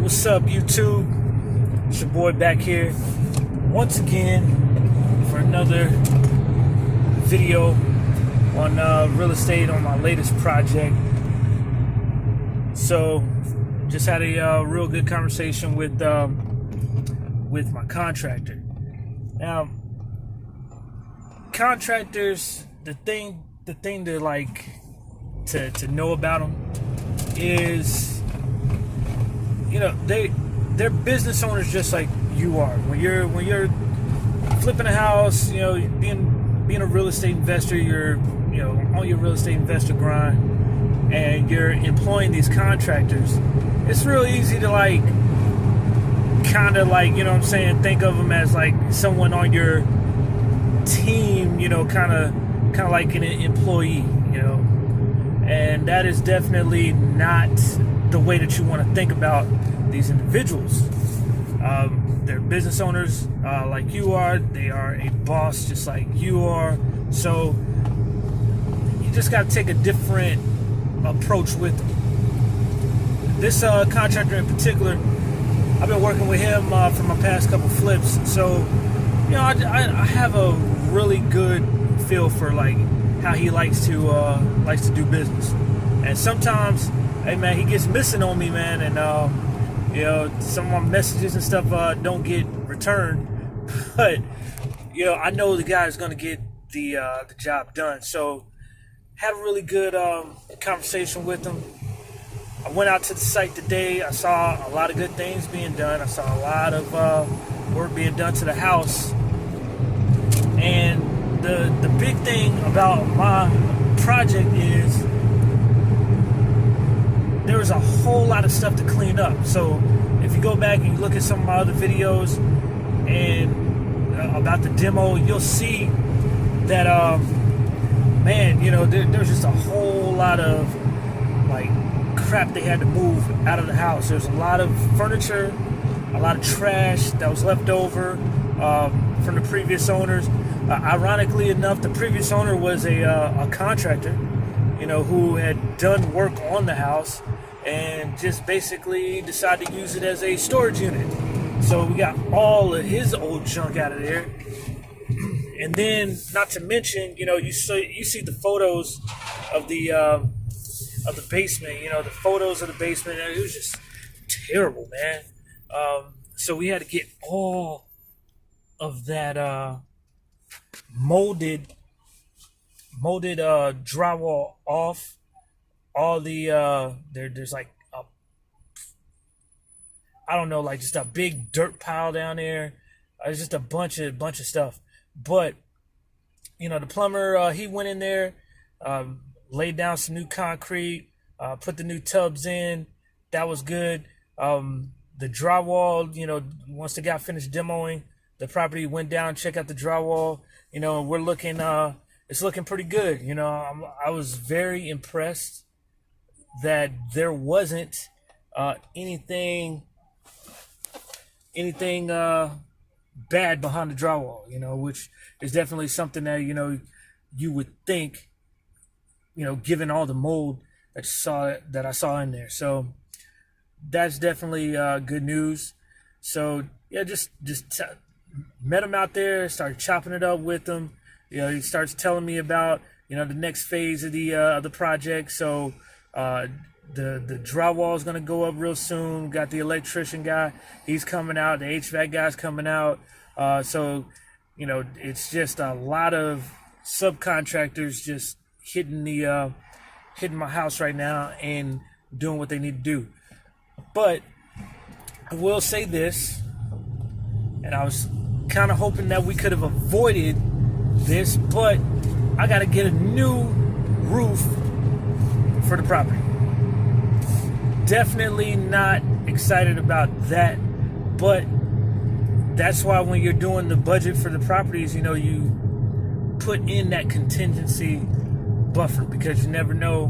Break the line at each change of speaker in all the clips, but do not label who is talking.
What's up, YouTube? It's your boy back here once again for another video on real estate on my latest project. So, just had a real good conversation with my contractor. Now, contractors, the thing to like to know about them is, you know, they're business owners just like you are. When you're flipping a house, you know, being a real estate investor, you're, you know, on your real estate investor grind, and you're employing these contractors. It's real easy to like, kind of like, you know what I'm saying, think of them as like someone on your team, you know, kind of like an employee, you know, and that is definitely not the way that you want to think about these individuals. They're business owners like you are. They are a boss just like you are. So you just got to take a different approach with them. This contractor in particular, I've been working with him for my past couple flips. So, you know, I have a really good feel for like how he likes to do business. And sometimes, hey man, he gets missing on me, man, and you know, some of my messages and stuff don't get returned, but you know, I know the guy is gonna get the job done. So, had a really good conversation with him. I went out to the site today. I saw a lot of good things being done. I saw a lot of work being done to the house, and the big thing about my project is there's a whole lot of stuff to clean up. So if you go back and you look at some of my other videos and about the demo, you'll see that man, you know, there's just a whole lot of like crap they had to move out of the house. There's a lot of furniture, a lot of trash that was left over from the previous owners. Ironically enough, the previous owner was a contractor, you know, who had done work on the house and just basically decided to use it as a storage unit. So we got all of his old junk out of there. And then, not to mention, you know, you see the photos of the basement. You know, the photos of the basement. It was just terrible, man. So we had to get all of that molded drywall off. All the there's like I don't know, like just a big dirt pile down there. It's just a bunch of stuff. But you know, the plumber, he went in there, laid down some new concrete, put the new tubs in. That was good. The drywall, you know, once the guy finished demoing the property, went down, checked out the drywall. You know, we're looking, it's looking pretty good. You know, I was very impressed that there wasn't anything bad behind the drywall, you know, which is definitely something that, you know, you would think, you know, given all the mold that I saw in there. So that's definitely good news. So yeah, just met him out there, started chopping it up with him. You know, he starts telling me about, you know, the next phase of the project. So the drywall is going to go up real soon. Got the electrician guy, he's coming out. The HVAC guy's coming out. So, you know, it's just a lot of subcontractors just hitting my house right now and doing what they need to do. But I will say this, and I was kind of hoping that we could have avoided this, but I got to get a new roof for the property. Definitely not excited about that, but that's why when you're doing the budget for the properties, you know, you put in that contingency buffer, because you never know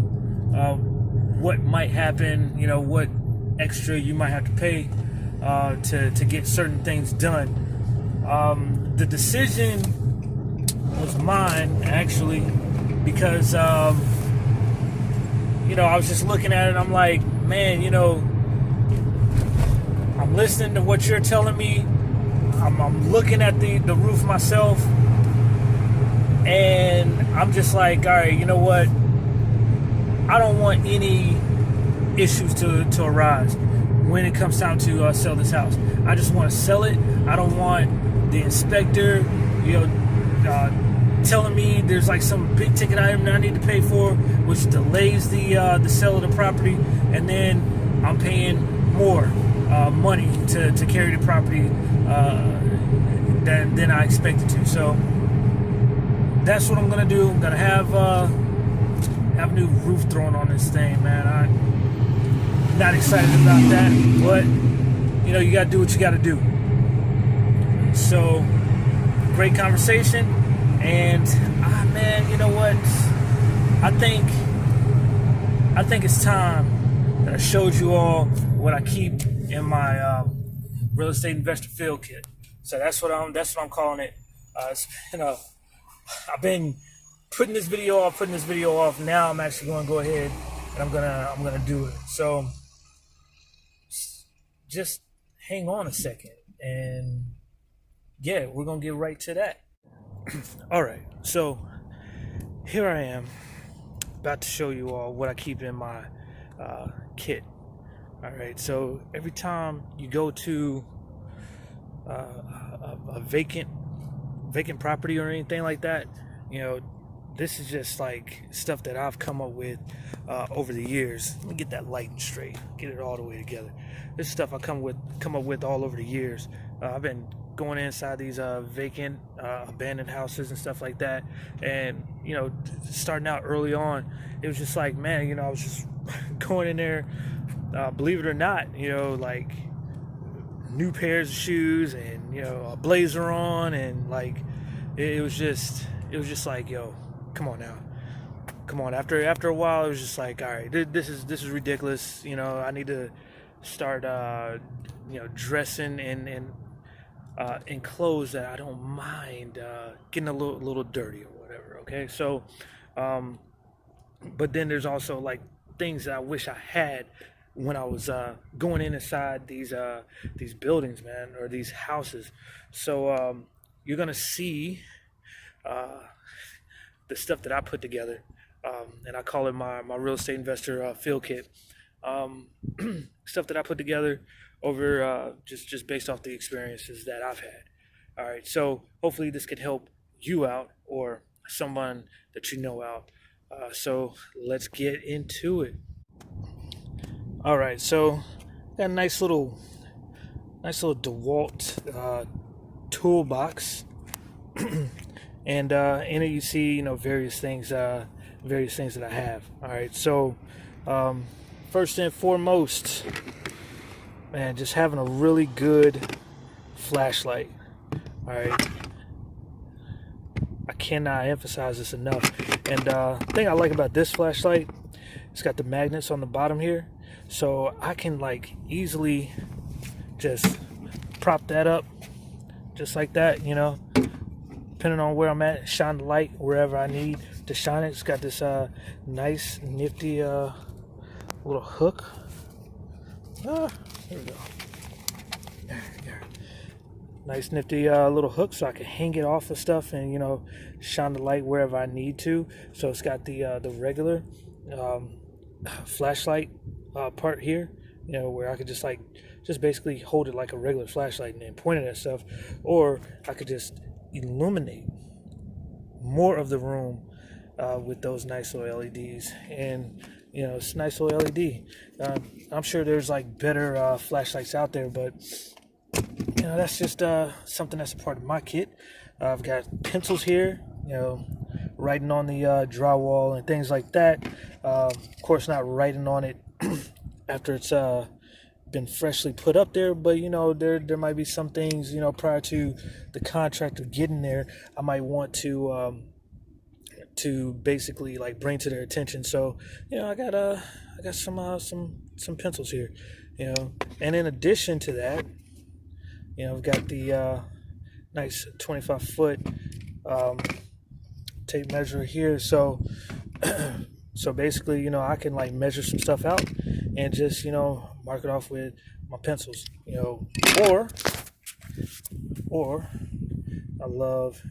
what might happen, you know, what extra you might have to pay to get certain things done. The decision was mine, actually, because you know, I was just looking at it, I'm like, man, you know, I'm listening to what you're telling me. I'm looking at the roof myself, and I'm just like, all right, you know what? I don't want any issues to arise when it comes time to sell this house. I just want to sell it. I don't want the inspector, telling me there's like some big ticket item that I need to pay for, which delays the sale of the property, and then I'm paying more money to carry the property than I expected to. So that's what I'm gonna do. I'm gonna have a new roof thrown on this thing, man. I'm not excited about that, but you gotta do what you gotta do. So great conversation, and man, you know what? I think it's time that I showed you all what I keep in my real estate investor field kit. So that's what I'm calling it. It's been I've been putting this video off. Now I'm actually going to go ahead and I'm gonna do it. So just hang on a second, and yeah, we're gonna get right to that. All right, so here I am, about to show you all what I keep in my kit. All right, so every time you go to a vacant property or anything like that, this is just like stuff that I've come up with over the years. Let me get that lighting straight, get it all the way together. This is stuff I come up with all over the years. I've been going inside these vacant abandoned houses and stuff like that, and starting out early on, it was just like, man, I was just going in there, believe it or not, like new pairs of shoes and a blazer on, and like it was just like, yo, come on now, come on. After a while, it was just like, all right, this is ridiculous. I need to start dressing in clothes that I don't mind getting a little dirty or whatever. Okay, so but then there's also like things that I wish I had when I was going inside these buildings, man, or these houses. So you're gonna see the stuff that I put together, and I call it my real estate investor field kit. Stuff that I put together over just based off the experiences that I've had. All right, so hopefully this could help you out or someone that you know out. So let's get into it. All right, so got a nice little DeWalt toolbox, and in it you see various things that I have. All right, so first and foremost, man, just having a really good flashlight. All right, I cannot emphasize this enough. And the thing I like about this flashlight, it's got the magnets on the bottom here, so I can like easily just prop that up just like that, depending on where I'm at, shine the light wherever I need to shine it. It's got this nice nifty little hook. There we go. There. Nice nifty little hook, so I can hang it off of stuff and shine the light wherever I need to. So it's got the regular flashlight part here, where I could just basically hold it like a regular flashlight and then point it at stuff, or I could just illuminate more of the room with those nice little LEDs. And it's a nice little LED. I'm sure there's like better flashlights out there, but that's just something that's a part of my kit. I've got pencils here, writing on the drywall and things like that. Of course, not writing on it after it's been freshly put up there, but there might be some things prior to the contractor getting there, I might want to basically like bring to their attention. So I got some pencils here, and in addition to that, I've got the nice 25-foot tape measure here. So basically, I can like measure some stuff out and just mark it off with my pencils, or I love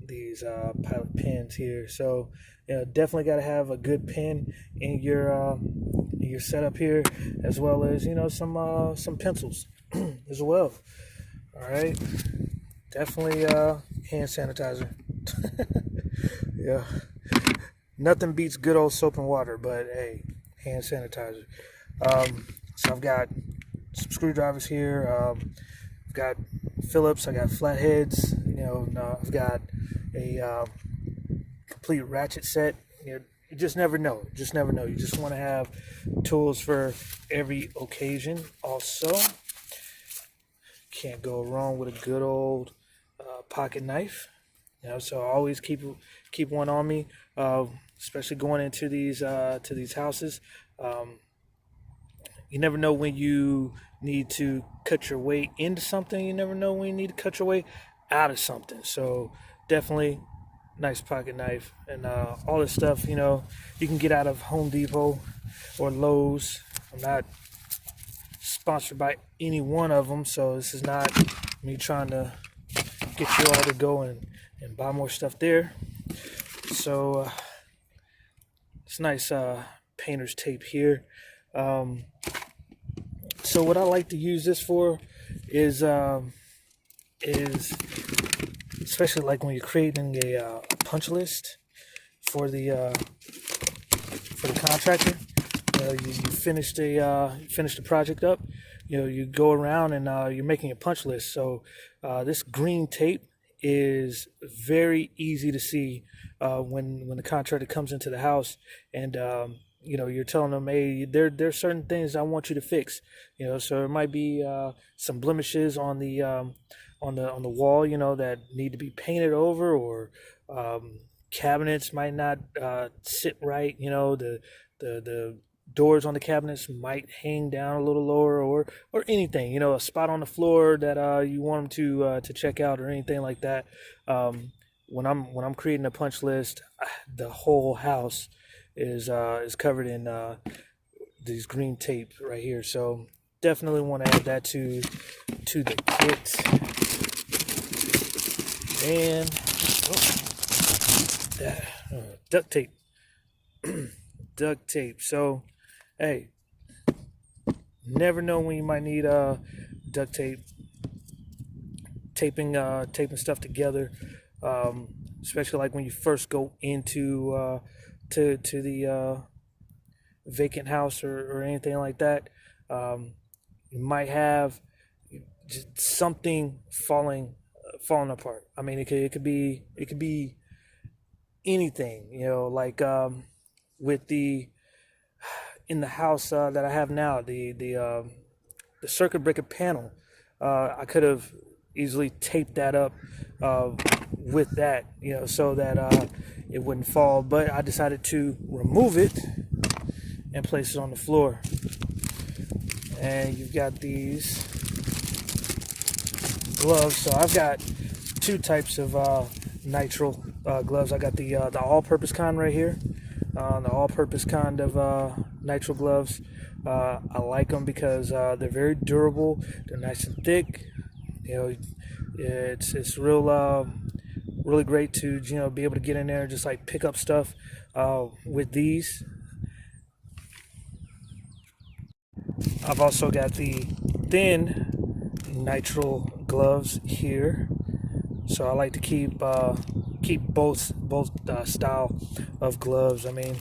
these pilot pens here. So definitely got to have a good pen in your setup here, as well as some pencils as well. All right, definitely hand sanitizer. Yeah, nothing beats good old soap and water, but hey, hand sanitizer. So I've got some screwdrivers here. I've got Phillips. I got flatheads. I've got a complete ratchet set. You just never know. Just never know. You just want to have tools for every occasion. Also, can't go wrong with a good old pocket knife. So I always keep one on me, especially going into these houses. You never know when you need to cut your way into something. You never know when you need to cut your way out of something. So definitely nice pocket knife, and all this stuff you can get out of Home Depot or Lowe's. I'm not sponsored by any one of them, so this is not me trying to get you all to go and buy more stuff there. So it's nice painter's tape here. So what I like to use this for is especially like when you're creating a punch list for the contractor. You finish the project up. You go around and you're making a punch list. So this green tape is very easy to see when the contractor comes into the house, and you're telling them, hey, there's certain things I want you to fix. So it might be some blemishes on the wall, that need to be painted over, or cabinets might not sit right. The doors on the cabinets might hang down a little lower, or anything. A spot on the floor that you want them to check out, or anything like that. When I'm creating a punch list, the whole house is covered in these green tape right here. So definitely want to add that to the kit. And duct tape. Duct tape. So hey, never know when you might need duct tape. Taping stuff together, especially like when you first go into to the vacant house or anything like that. You might have just something falling apart. I mean, it could be anything. Like with in the house that I have now, the circuit breaker panel. I could have easily taped that up with that, so that it wouldn't fall. But I decided to remove it and place it on the floor. And you've got these gloves. So I've got two types of nitrile gloves. I got the all-purpose kind right here. The all-purpose kind of nitrile gloves. I like them because they're very durable. They're nice and thick. It's really great to be able to get in there and just like pick up stuff with these. I've also got the thin nitrile gloves here, so I like to keep both style of gloves. I mean,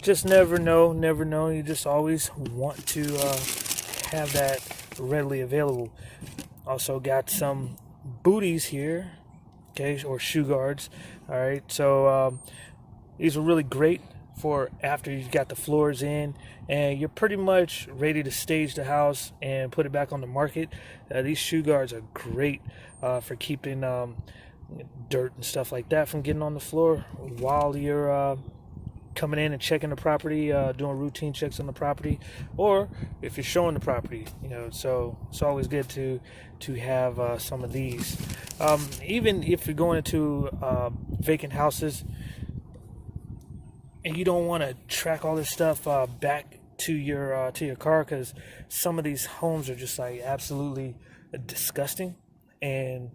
just never know. You just always want to have that readily available. Also got some booties here, okay, or shoe guards. All right, so these are really great for after you've got the floors in and you're pretty much ready to stage the house and put it back on the market. These shoe guards are great for keeping dirt and stuff like that from getting on the floor while you're coming in and checking the property, doing routine checks on the property, or if you're showing the property, so it's always good to have some of these. Even if you're going into vacant houses and you don't want to track all this stuff back to your car, because some of these homes are just like absolutely disgusting. And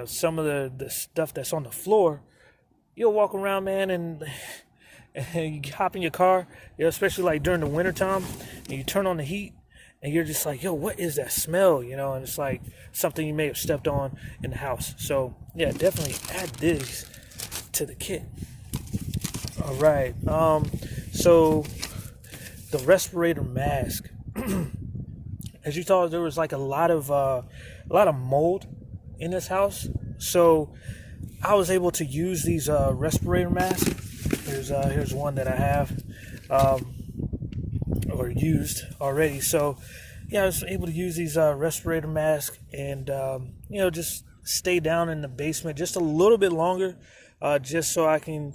some of the stuff that's on the floor, you'll walk around, man, and you hop in your car, especially like during the wintertime, and you turn on the heat, and you're just like, yo, what is that smell? And it's like something you may have stepped on in the house. So yeah, definitely add this to the kit. All right. So the respirator mask. As you saw, there was like a lot of mold in this house. So I was able to use these respirator masks. Here's one that I have or used already. So yeah, I was able to use these respirator masks and just stay down in the basement just a little bit longer, just so I can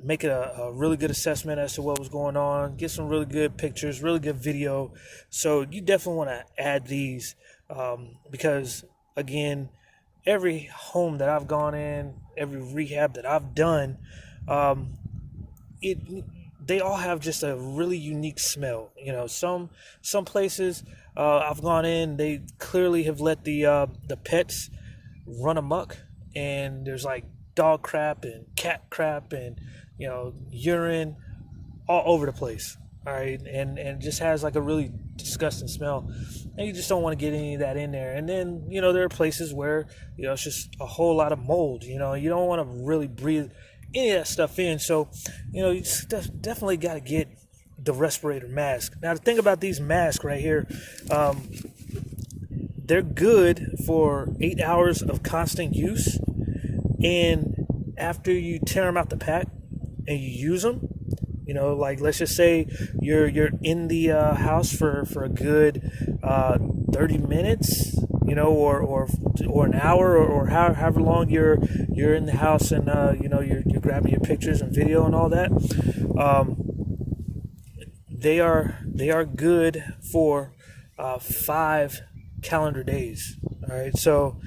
make a really good assessment as to what was going on, get some really good pictures, really good video. So you definitely want to add these because, again, every home that I've gone in, every rehab that I've done, they all have just a really unique smell. Some places I've gone in, they clearly have let the pets run amok, and there's like dog crap and cat crap and urine all over the place. All right, and it just has like a really disgusting smell, and you just don't want to get any of that in there. And then there are places where it's just a whole lot of mold. You don't want to really breathe any of that stuff in. So you just definitely got to get the respirator mask. Now, the thing about these masks right here, they're good for 8 hours of constant use, and after you tear them out the pack and you use them, like let's just say you're in the house for a good 30 minutes, or an hour, or however long you're in the house, and you're grabbing your pictures and video and all that. They are good for 5 calendar days. All right, so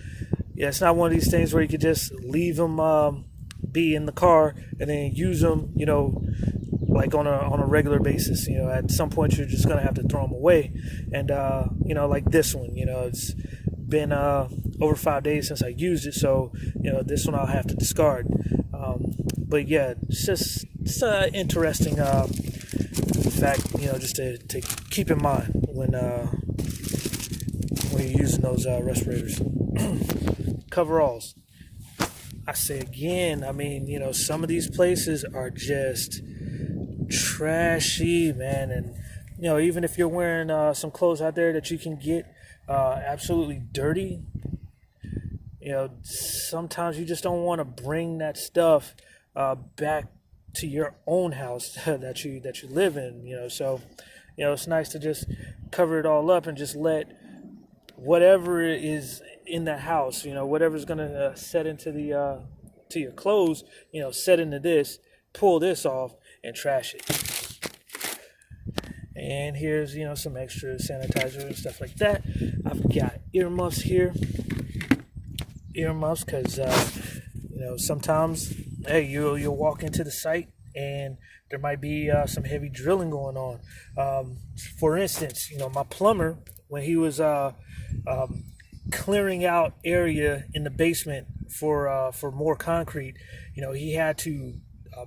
yeah, it's not one of these things where you could just leave them be in the car and then use them, like on a regular basis. At some point you're just gonna have to throw them away. And like this one, it's been over 5 days since I used it, so this one I'll have to discard. But yeah, it's interesting fact, just to keep in mind when you're using those respirators. Coveralls. I say again, some of these places are just trashy, man. And even if you're wearing some clothes out there that you can get absolutely dirty, sometimes you just don't want to bring that stuff back to your own house that you live in. So it's nice to just cover it all up and just let whatever is in the house, whatever's gonna set into the to your clothes, set into this, pull this off and trash it. And here's some extra sanitizer and stuff like that. I've got earmuffs here, because sometimes, hey, you'll walk into the site and there might be some heavy drilling going on. For instance, my plumber, when he was clearing out area in the basement for more concrete, he had to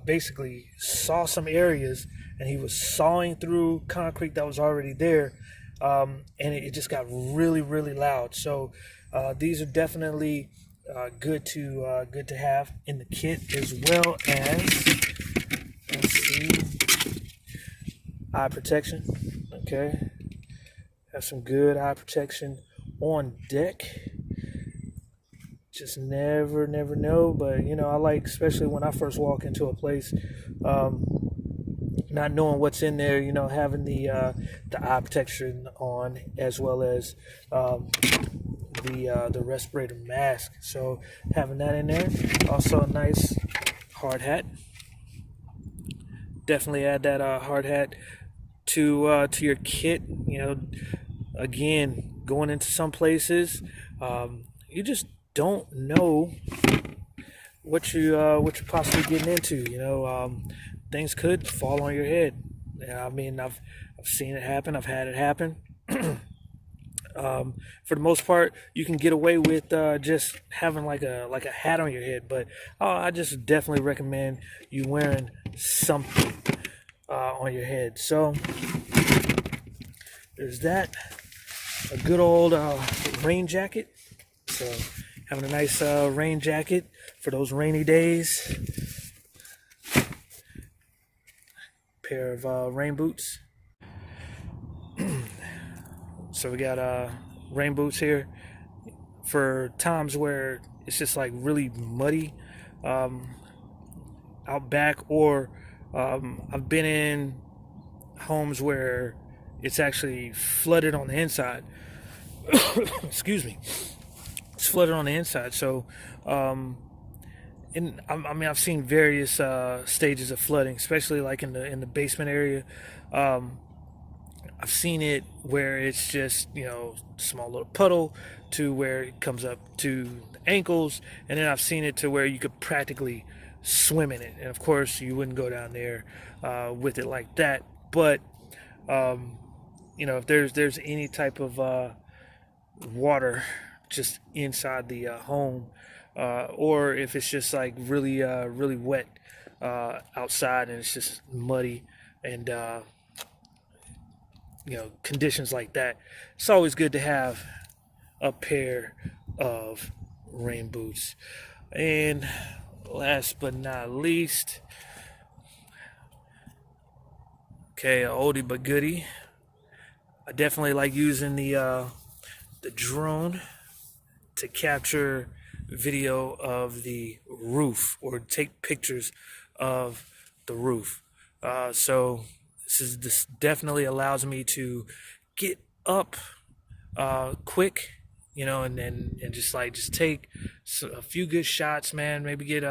basically saw some areas, and he was sawing through concrete that was already there, and it just got really, really loud. So these are definitely good to have in the kit, as well as, let's see, eye protection. Okay, have some good eye protection on deck. Just never know. But I like, especially when I first walk into a place, not knowing what's in there, having the eye protection on, as well as the respirator mask. So having that in there. Also a nice hard hat. Definitely add that hard hat to your kit. Again, going into some places, you just don't know what you're possibly getting into. Things could fall on your head. Yeah, I mean, I've seen it happen. I've had it happen. For the most part, you can get away with just having like a hat on your head, but I just definitely recommend you wearing something on your head. So there's that. A good old rain jacket. So having a nice rain jacket for those rainy days. Pair of rain boots. So we got rain boots here for times where it's just like really muddy out back, or I've been in homes where it's actually flooded on the inside. Excuse me, it's flooded on the inside. So I mean, I've seen various stages of flooding, especially like in the basement area. I've seen it where it's just, small little puddle to where it comes up to the ankles, and then I've seen it to where you could practically swim in it. And of course, you wouldn't go down there with it like that. But if there's any type of water just inside the home, or if it's just like really wet outside and it's just muddy and conditions like that, it's always good to have a pair of rain boots. And last but not least, okay, a oldie but goodie. I definitely like using the drone to capture video of the roof or take pictures of the roof. So this definitely allows me to get up quick, and just take a few good shots, man. Maybe get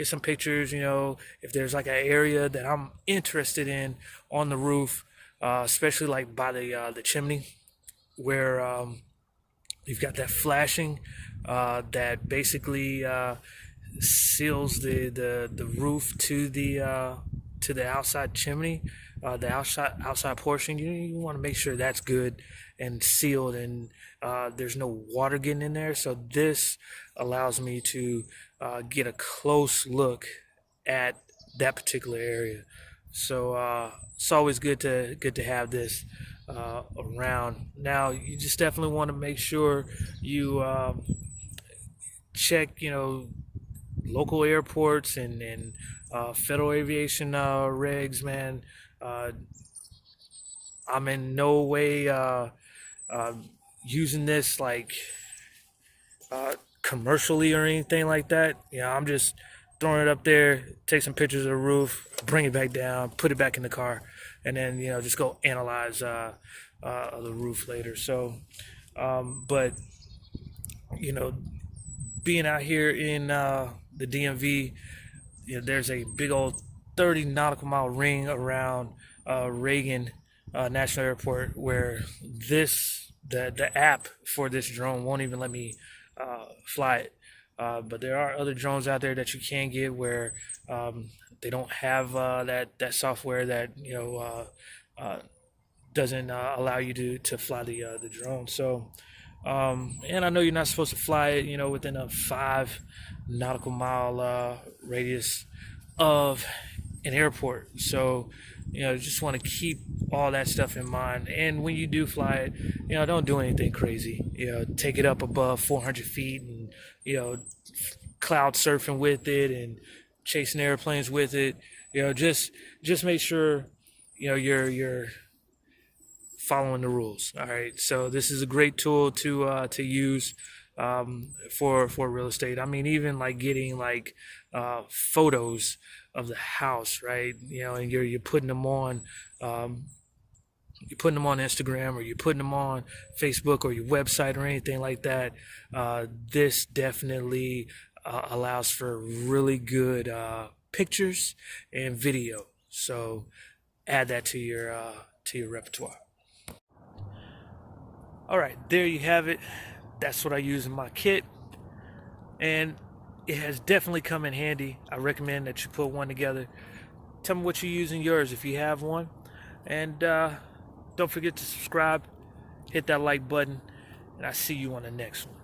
some pictures. If there's like an area that I'm interested in on the roof, especially like by the chimney, where you've got that flashing that basically seals the roof to the outside chimney, the outside portion. You want to make sure that's good and sealed, and there's no water getting in there. So this allows me to get a close look at that particular area. So it's always good to have this around. Now you just definitely want to make sure you check, local airports and federal aviation regs, man. I'm in no way using this like commercially or anything like that. I'm just throwing it up there, take some pictures of the roof, bring it back down, put it back in the car, and then just go analyze the roof later. So, but being out here in the DMV, there's a big old 30 nautical mile ring around Reagan National Airport where the app for this drone won't even let me fly it. But there are other drones out there that you can get where they don't have that software that doesn't allow you to fly the drone. So and I know you're not supposed to fly it within a 5 nautical mile radius of an airport. So just want to keep all that stuff in mind. And when you do fly it, don't do anything crazy. Take it up above 400 feet and cloud surfing with it and chasing airplanes with it. Just make sure you're following the rules. All right. So this is a great tool to use for real estate. I mean, even like getting like photos of the house, right? And you're putting them on Instagram, or you're putting them on Facebook or your website or anything like that. This definitely allows for really good pictures and video. So add that to your repertoire. All right, there you have it. That's what I use in my kit, and it has definitely come in handy. I recommend that you put one together. Tell me what you use in yours if you have one. And don't forget to subscribe, hit that like button, and I'll see you on the next one.